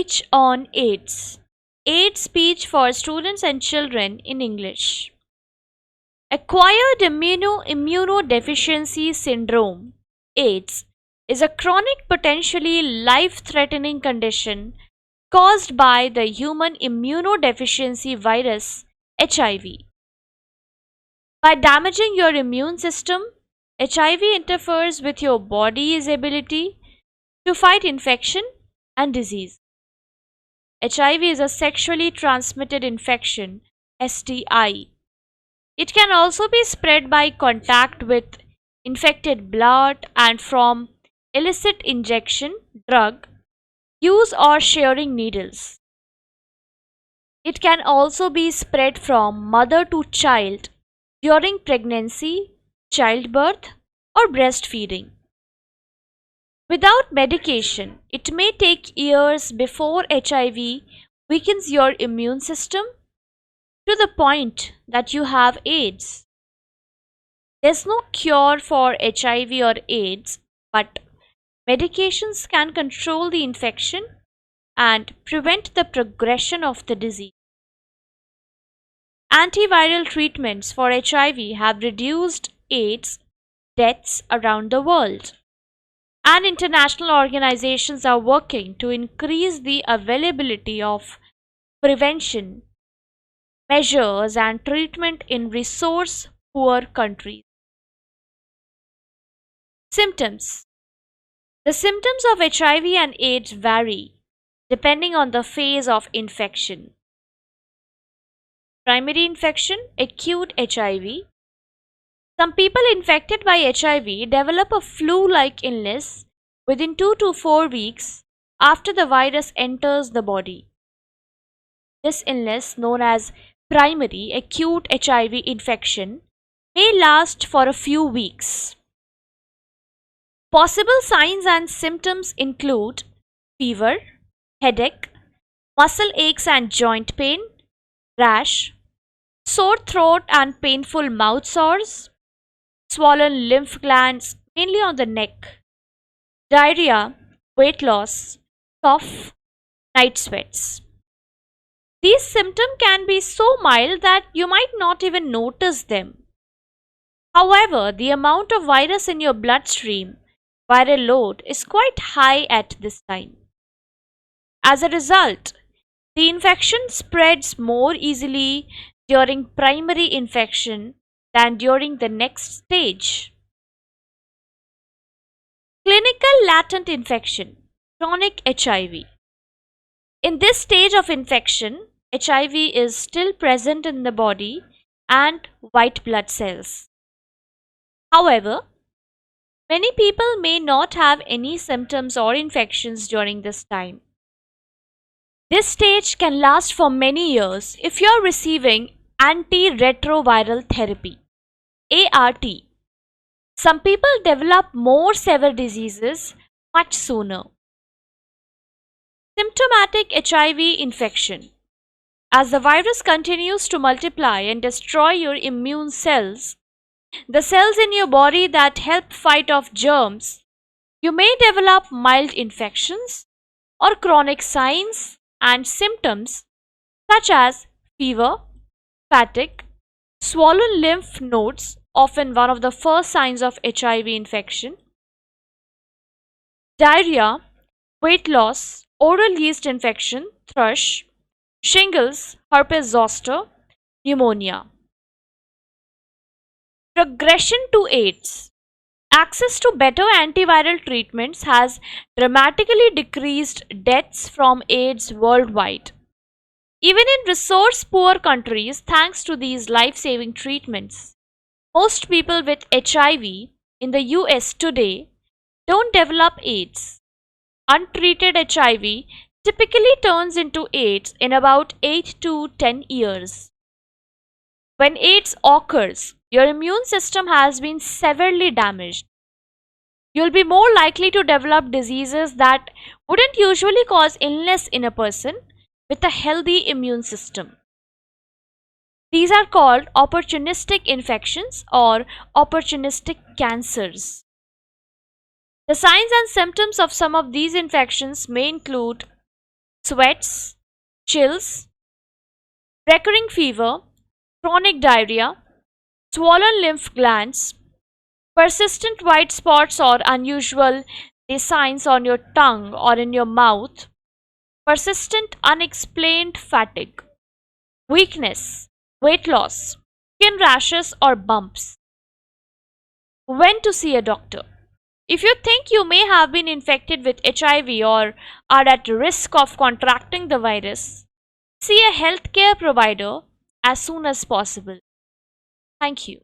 speech on AIDS. AIDS speech for students and children in English. Acquired immunodeficiency syndrome, AIDS, is a chronic, potentially life-threatening condition caused by the human immunodeficiency virus HIV. By damaging your immune system, HIV interferes with your body's ability to fight infection and disease. HIV is a sexually transmitted infection, STI. It can also be spread by contact with infected blood and from illicit injection, drug use, or sharing needles. It can also be spread from mother to child during pregnancy, childbirth, or breastfeeding. Without medication, it may take years before HIV weakens your immune system to the point that you have AIDS. There's no cure for HIV or AIDS, but medications can control the infection and prevent the progression of the disease. Antiviral treatments for HIV have reduced AIDS deaths around the world, and international organizations are working to increase the availability of prevention measures and treatment in resource poor countries. Symptoms. The symptoms of HIV and AIDS vary depending on the phase of infection. Primary infection, acute HIV. Some people infected by HIV develop a flu-like illness within 2 to 4 weeks after the virus enters the body. This illness, known as primary acute HIV infection, may last for a few weeks. Possible signs and symptoms include fever, headache, muscle aches and joint pain, rash, sore throat and painful mouth sores, swollen lymph glands mainly on the neck, diarrhea, weight loss, cough, night sweats. These symptoms can be so mild that you might not even notice them. However, the amount of virus in your bloodstream, viral load, is quite high at this time. As a result, the infection spreads more easily during primary infection than during the next stage. Clinical latent infection, chronic HIV. In this stage of infection, HIV is still present in the body and white blood cells. However, many people may not have any symptoms or infections during this time. This stage can last for many years if you are receiving antiretroviral therapy, ART. Some people develop more severe diseases much sooner. Symptomatic HIV infection. As the virus continues to multiply and destroy your immune cells, the cells in your body that help fight off germs, you may develop mild infections or chronic signs and symptoms such as fever, fatigue, swollen lymph nodes, often one of the first signs of HIV infection, diarrhea, weight loss, oral yeast infection, thrush, shingles, herpes zoster, pneumonia. Progression to AIDS. Access to better antiviral treatments has dramatically decreased deaths from AIDS worldwide. Even in resource-poor countries, thanks to these life-saving treatments, most people with HIV in the US today don't develop AIDS. Untreated HIV typically turns into AIDS in about 8 to 10 years. When AIDS occurs, your immune system has been severely damaged. You'll be more likely to develop diseases that wouldn't usually cause illness in a person with a healthy immune system. These are called opportunistic infections or opportunistic cancers. The signs and symptoms of some of these infections may include sweats, chills, recurring fever, chronic diarrhea, swollen lymph glands, persistent white spots or unusual signs on your tongue or in your mouth, persistent unexplained fatigue, weakness, weight loss, skin rashes or bumps. When to see a doctor? If you think you may have been infected with HIV or are at risk of contracting the virus, see a healthcare provider as soon as possible. Thank you.